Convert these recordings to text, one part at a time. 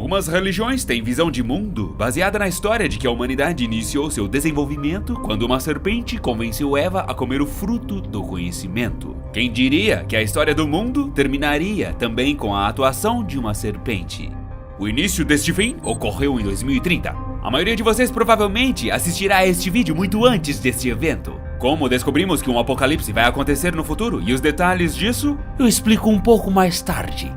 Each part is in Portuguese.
Algumas religiões têm visão de mundo baseada na história de que a humanidade iniciou seu desenvolvimento quando uma serpente convenceu Eva a comer o fruto do conhecimento. Quem diria que a história do mundo terminaria também com a atuação de uma serpente? O início deste fim ocorreu em 2030. A maioria de vocês provavelmente assistirá a este vídeo muito antes deste evento. Como descobrimos que um apocalipse vai acontecer no futuro e os detalhes disso, eu explico um pouco mais tarde.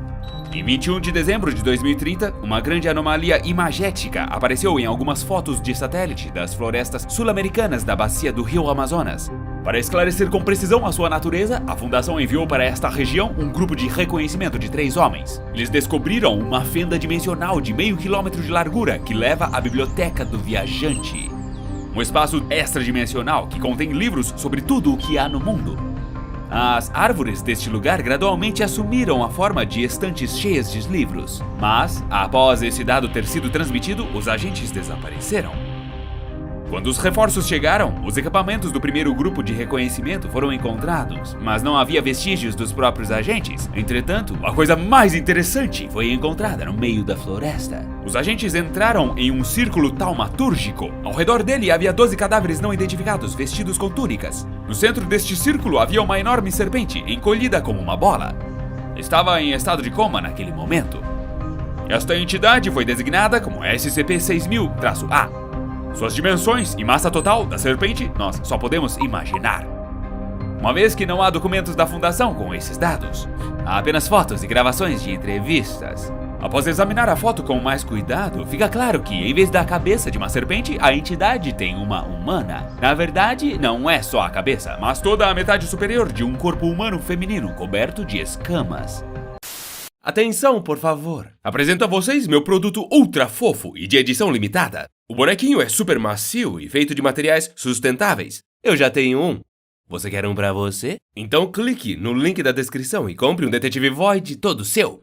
Em 21 de dezembro de 2030, uma grande anomalia imagética apareceu em algumas fotos de satélite das florestas sul-americanas da bacia do rio Amazonas. Para esclarecer com precisão a sua natureza, a Fundação enviou para esta região um grupo de reconhecimento de 3 homens. Eles descobriram uma fenda dimensional de meio quilômetro de largura que leva à Biblioteca do Viajante. Um espaço extradimensional que contém livros sobre tudo o que há no mundo. As árvores deste lugar gradualmente assumiram a forma de estantes cheias de livros, mas, após esse dado ter sido transmitido, os agentes desapareceram. Quando os reforços chegaram, os equipamentos do primeiro grupo de reconhecimento foram encontrados, mas não havia vestígios dos próprios agentes. Entretanto, a coisa mais interessante foi encontrada no meio da floresta. Os agentes entraram em um círculo taumatúrgico. Ao redor dele havia 12 cadáveres não identificados, vestidos com túnicas. No centro deste círculo havia uma enorme serpente, encolhida como uma bola. Estava em estado de coma naquele momento. Esta entidade foi designada como SCP-6000-A. Suas dimensões e massa total da serpente nós só podemos imaginar. Uma vez que não há documentos da Fundação com esses dados, há apenas fotos e gravações de entrevistas. Após examinar a foto com mais cuidado, fica claro que, em vez da cabeça de uma serpente, a entidade tem uma humana. Na verdade, não é só a cabeça, mas toda a metade superior de um corpo humano feminino coberto de escamas. Atenção, por favor. Apresento a vocês meu produto ultra fofo e de edição limitada. O bonequinho é super macio e feito de materiais sustentáveis. Eu já tenho um. Você quer um pra você? Então clique no link da descrição e compre um Detetive Void todo seu.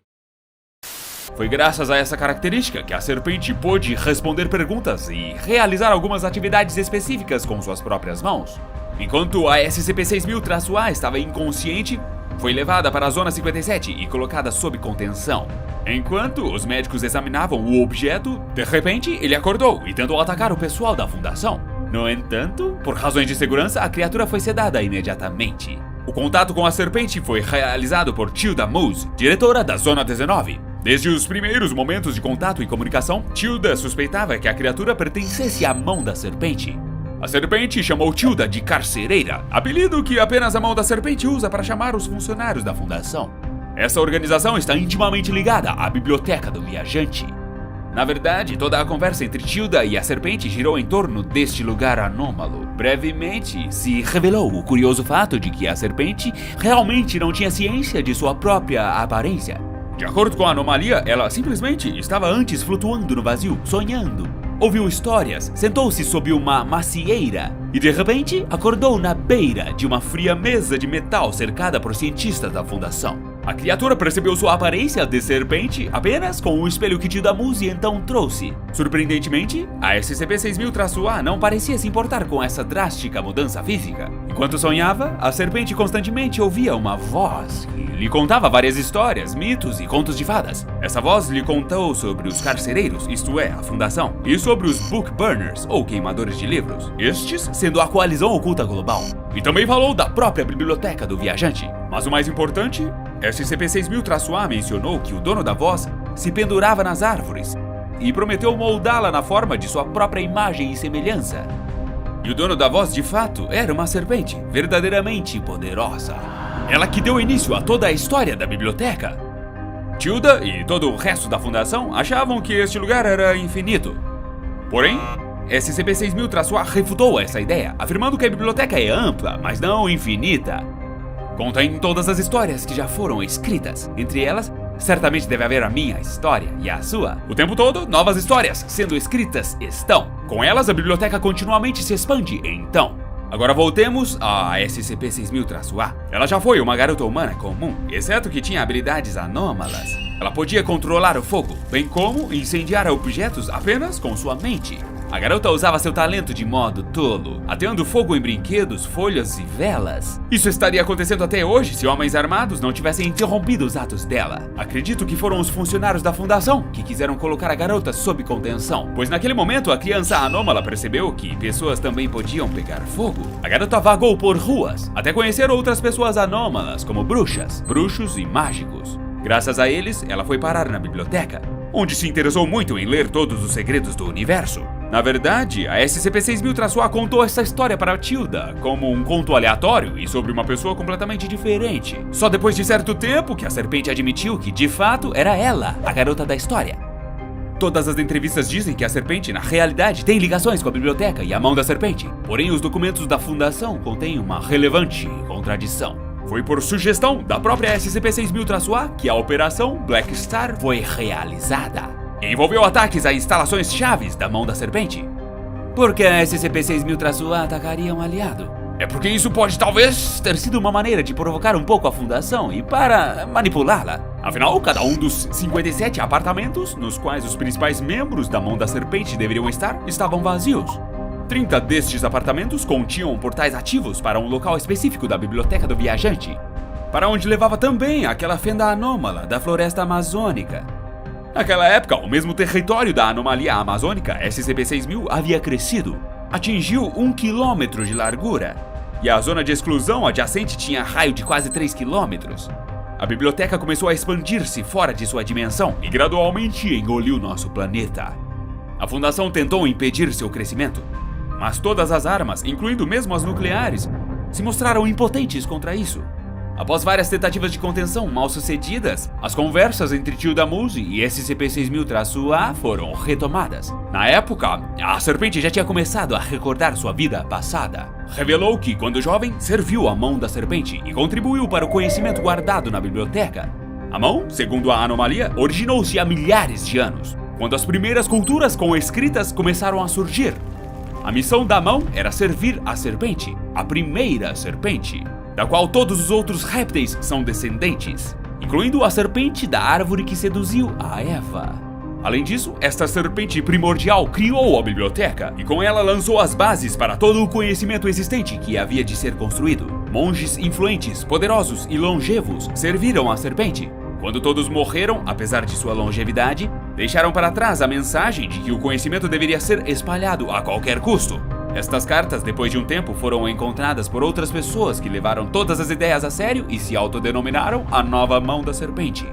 Foi graças a essa característica que a serpente pôde responder perguntas e realizar algumas atividades específicas com suas próprias mãos. Enquanto a SCP-6000-A estava inconsciente, foi levada para a Zona 57 e colocada sob contenção. Enquanto os médicos examinavam o objeto, de repente ele acordou e tentou atacar o pessoal da Fundação. No entanto, por razões de segurança, a criatura foi sedada imediatamente. O contato com a serpente foi realizado por Tilda Moose, diretora da Zona 19. Desde os primeiros momentos de contato e comunicação, Tilda suspeitava que a criatura pertencesse à mão da serpente. A serpente chamou Tilda de carcereira, apelido que apenas a mão da serpente usa para chamar os funcionários da Fundação. Essa organização está intimamente ligada à Biblioteca do Viajante. Na verdade, toda a conversa entre Tilda e a serpente girou em torno deste lugar anômalo. Brevemente, se revelou o curioso fato de que a serpente realmente não tinha ciência de sua própria aparência. De acordo com a anomalia, ela simplesmente estava antes flutuando no vazio, sonhando. Ouviu histórias, sentou-se sob uma macieira e de repente acordou na beira de uma fria mesa de metal cercada por cientistas da Fundação. A criatura percebeu sua aparência de serpente apenas com o espelho que Tilda Moose então trouxe. Surpreendentemente, a SCP-6000-A não parecia se importar com essa drástica mudança física. Enquanto sonhava, a serpente constantemente ouvia uma voz que lhe contava várias histórias, mitos e contos de fadas. Essa voz lhe contou sobre os carcereiros, isto é, a Fundação, e sobre os Book Burners, ou queimadores de livros, estes sendo a coalizão oculta global. E também falou da própria Biblioteca do Viajante. Mas o mais importante, SCP-6000-A mencionou que o dono da voz se pendurava nas árvores e prometeu moldá-la na forma de sua própria imagem e semelhança. E o dono da voz, de fato, era uma serpente verdadeiramente poderosa. Ela que deu início a toda a história da biblioteca. Tilda e todo o resto da Fundação achavam que este lugar era infinito. Porém, SCP-6000-A refutou essa ideia, afirmando que a biblioteca é ampla, mas não infinita. Contém todas as histórias que já foram escritas. Entre elas, certamente deve haver a minha história e a sua. O tempo todo, novas histórias sendo escritas estão. Com elas, a biblioteca continuamente se expande, então. Agora voltemos a SCP-6000-A. Ela já foi uma garota humana comum, exceto que tinha habilidades anômalas. Ela podia controlar o fogo, bem como incendiar objetos apenas com sua mente. A garota usava seu talento de modo tolo, ateando fogo em brinquedos, folhas e velas. Isso estaria acontecendo até hoje se homens armados não tivessem interrompido os atos dela. Acredito que foram os funcionários da fundação que quiseram colocar a garota sob contenção, pois naquele momento a criança anômala percebeu que pessoas também podiam pegar fogo. A garota vagou por ruas, até conhecer outras pessoas anômalas, como bruxas, bruxos e mágicos. Graças a eles, ela foi parar na biblioteca, onde se interessou muito em ler todos os segredos do universo. Na verdade, a SCP-6000-A contou essa história para Tilda como um conto aleatório e sobre uma pessoa completamente diferente. Só depois de certo tempo que a serpente admitiu que, de fato, era ela, a garota da história. Todas as entrevistas dizem que a serpente, na realidade, tem ligações com a biblioteca e a mão da serpente. Porém, os documentos da fundação contêm uma relevante contradição. Foi por sugestão da própria SCP-6000-A que a Operação Black Star foi realizada. Envolveu ataques a instalações chaves da mão da serpente. Por que a SCP-6000-A atacaria um aliado? É porque isso pode talvez ter sido uma maneira de provocar um pouco a fundação e para manipulá-la. Afinal, cada um dos 57 apartamentos nos quais os principais membros da mão da serpente deveriam estar estavam vazios. 30 destes apartamentos continham portais ativos para um local específico da biblioteca do viajante, para onde levava também aquela fenda anômala da floresta amazônica. Naquela época, o mesmo território da anomalia amazônica, SCP-6000, havia crescido. Atingiu 1 quilômetro de largura, e a zona de exclusão adjacente tinha raio de quase 3 quilômetros. A biblioteca começou a expandir-se fora de sua dimensão e gradualmente engoliu nosso planeta. A Fundação tentou impedir seu crescimento, mas todas as armas, incluindo mesmo as nucleares, se mostraram impotentes contra isso. Após várias tentativas de contenção mal sucedidas, as conversas entre Tilda Moose e SCP-6000-A foram retomadas. Na época, a serpente já tinha começado a recordar sua vida passada. Revelou que, quando jovem, serviu a mão da serpente e contribuiu para o conhecimento guardado na biblioteca. A mão, segundo a anomalia, originou-se há milhares de anos, quando as primeiras culturas com escritas começaram a surgir. A missão da mão era servir a serpente, a primeira serpente, da qual todos os outros répteis são descendentes, incluindo a serpente da árvore que seduziu a Eva. Além disso, esta serpente primordial criou a biblioteca e com ela lançou as bases para todo o conhecimento existente que havia de ser construído. Monges influentes, poderosos e longevos serviram a serpente. Quando todos morreram, apesar de sua longevidade, deixaram para trás a mensagem de que o conhecimento deveria ser espalhado a qualquer custo. Estas cartas, depois de um tempo, foram encontradas por outras pessoas que levaram todas as ideias a sério e se autodenominaram a nova mão da serpente.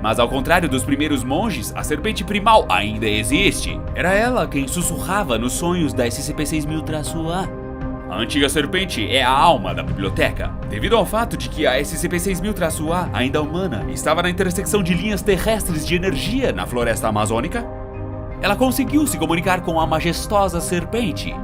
Mas ao contrário dos primeiros monges, a serpente primal ainda existe. Era ela quem sussurrava nos sonhos da SCP-6000-A. A antiga serpente é a alma da biblioteca, devido ao fato de que a SCP-6000-A, ainda humana, estava na intersecção de linhas terrestres de energia na floresta amazônica. Ela conseguiu se comunicar com a majestosa serpente.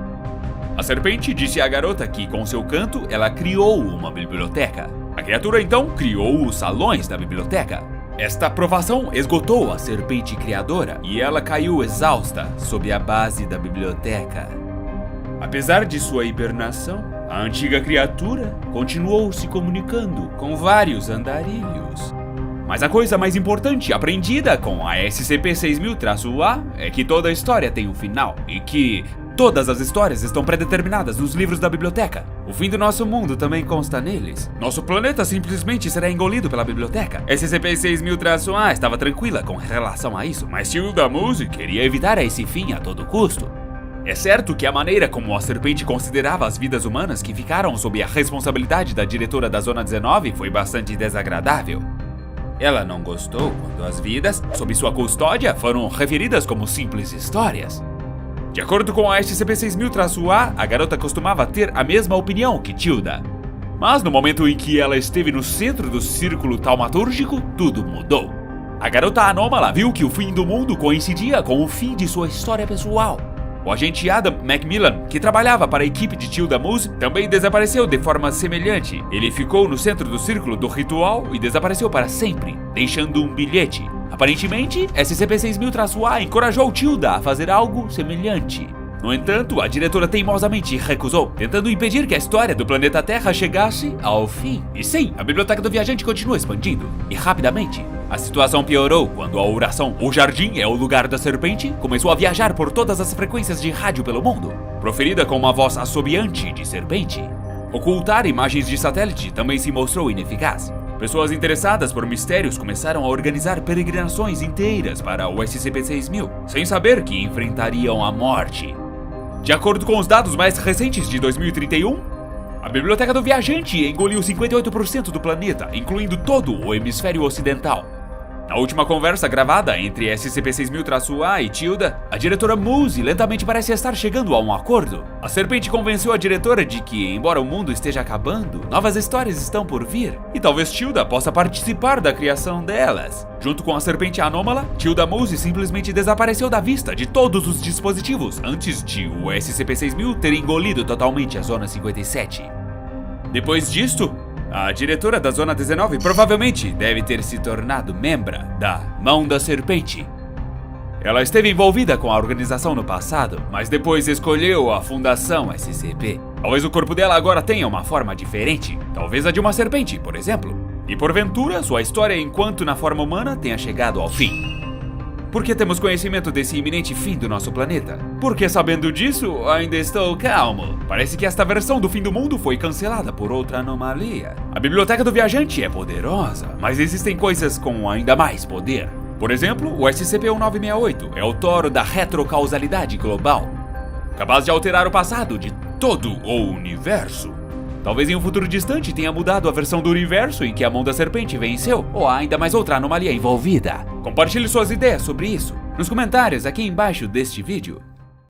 A serpente disse à garota que, com seu canto, ela criou uma biblioteca. A criatura então criou os salões da biblioteca. Esta provação esgotou a serpente criadora e ela caiu exausta sob a base da biblioteca. Apesar de sua hibernação, a antiga criatura continuou se comunicando com vários andarilhos. Mas a coisa mais importante aprendida com a SCP-6000-A é que toda história tem um final e que todas as histórias estão predeterminadas nos livros da biblioteca. O fim do nosso mundo também consta neles. Nosso planeta simplesmente será engolido pela biblioteca. SCP-6000-A estava tranquila com relação a isso, mas Tilda Moose queria evitar esse fim a todo custo. É certo que a maneira como a serpente considerava as vidas humanas que ficaram sob a responsabilidade da diretora da Zona 19 foi bastante desagradável. Ela não gostou quando as vidas, sob sua custódia, foram referidas como simples histórias. De acordo com a SCP-6000-A, a garota costumava ter a mesma opinião que Tilda. Mas no momento em que ela esteve no centro do círculo taumatúrgico, tudo mudou. A garota anômala viu que o fim do mundo coincidia com o fim de sua história pessoal. O agente Adam Macmillan, que trabalhava para a equipe de Tilda Moose, também desapareceu de forma semelhante. Ele ficou no centro do círculo do ritual e desapareceu para sempre, deixando um bilhete. Aparentemente, SCP-6000-A encorajou Tilda a fazer algo semelhante. No entanto, a diretora teimosamente recusou, tentando impedir que a história do planeta Terra chegasse ao fim. E sim, a biblioteca do viajante continua expandindo, e rapidamente. A situação piorou quando a oração "O Jardim é o lugar da serpente" começou a viajar por todas as frequências de rádio pelo mundo, proferida com uma voz assobiante de serpente. Ocultar imagens de satélite também se mostrou ineficaz. Pessoas interessadas por mistérios começaram a organizar peregrinações inteiras para o SCP-6000, sem saber que enfrentariam a morte. De acordo com os dados mais recentes de 2031, a Biblioteca do Viajante engoliu 58% do planeta, incluindo todo o hemisfério ocidental. Na última conversa gravada entre SCP-6000-A e Tilda, a diretora Muse lentamente parece estar chegando a um acordo. A serpente convenceu a diretora de que, embora o mundo esteja acabando, novas histórias estão por vir, e talvez Tilda possa participar da criação delas. Junto com a serpente anômala, Tilda Muse simplesmente desapareceu da vista de todos os dispositivos antes de o SCP-6000 ter engolido totalmente a Zona 57. Depois disto, a diretora da Zona 19 provavelmente deve ter se tornado membra da Mão da Serpente. Ela esteve envolvida com a organização no passado, mas depois escolheu a Fundação SCP. Talvez o corpo dela agora tenha uma forma diferente, talvez a de uma serpente, por exemplo. E porventura, sua história enquanto na forma humana tenha chegado ao fim. Por que temos conhecimento desse iminente fim do nosso planeta? Porque sabendo disso, ainda estou calmo. Parece que esta versão do fim do mundo foi cancelada por outra anomalia. A Biblioteca do Viajante é poderosa, mas existem coisas com ainda mais poder. Por exemplo, o SCP-1968 é o toro da retrocausalidade global, capaz de alterar o passado de todo o universo. Talvez em um futuro distante tenha mudado a versão do universo em que a Mão da Serpente venceu, ou há ainda mais outra anomalia envolvida. Compartilhe suas ideias sobre isso nos comentários aqui embaixo deste vídeo.